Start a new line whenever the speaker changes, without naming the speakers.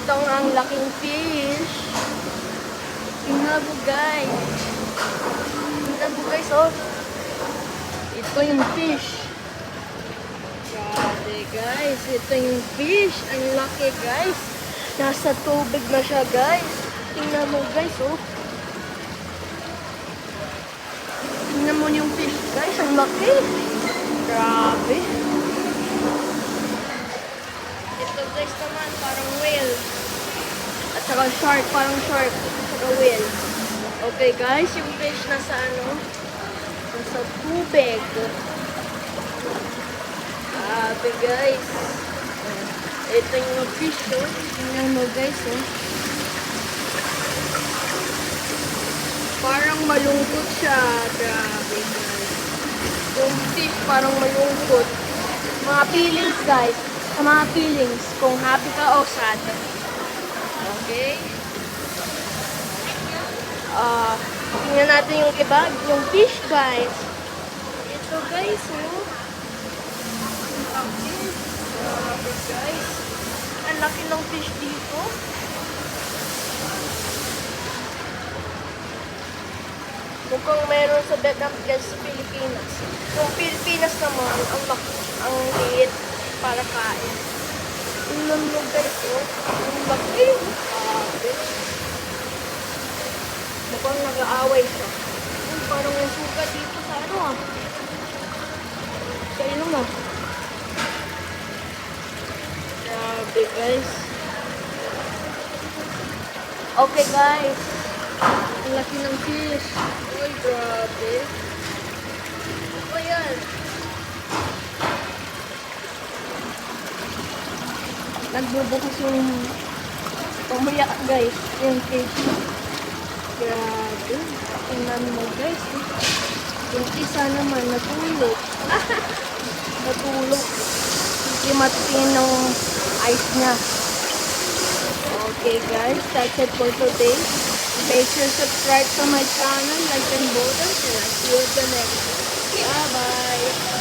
Ito ang laking fish. Tingnan mo guys. Tingnan mo guys, oh. Ito yung fish. Grabe guys. Ito yung fish. Ang laki guys. Nasa tubig na siya guys. Tingnan mo guys, oh. Tingnan mo yung fish guys. Ang laki. Grabe. Ito guys naman, parang whale. At saka shark, parang shark. At saka whale. Okay guys, yung fish nasa ano? Nasa tubig. Grabe guys. Ito yung fish, oh. Tingnan mo guys, oh. Parang malungkot siya. Grabe guys. Yung fish parang malungkot. Mga feelings guys. Sa mga feelings. Kung happy ka o sad. Okay? Tingnan natin yung iba. Yung fish guys. Ito guys, oh. Ang laki. Grabe guys. Ang laki ng fish dito. Mukhang meron sa Vietnam guys sa Pilipinas. Yung Pilipinas naman, ang liit para kain. Tingnan mo guys, oh. Ang laki. Grabe. Mukhang nag-aaway siya. Parang may sugat dito sa ano, ah. Sa ilong, ah. Grabe guys. Okay guys. Ang laki ng fish. Uy, grabe. Ano ba yan? Nagbubukas yung pumuyak guys. Yung fish. Grabe. Tingnan mo guys. Yung isa naman natulog. Natulog. Hindi matikin ng ice niya. Okay guys, that's it for today. Make sure to subscribe to my channel, like and button, and I'll see you at the next one. Bye bye!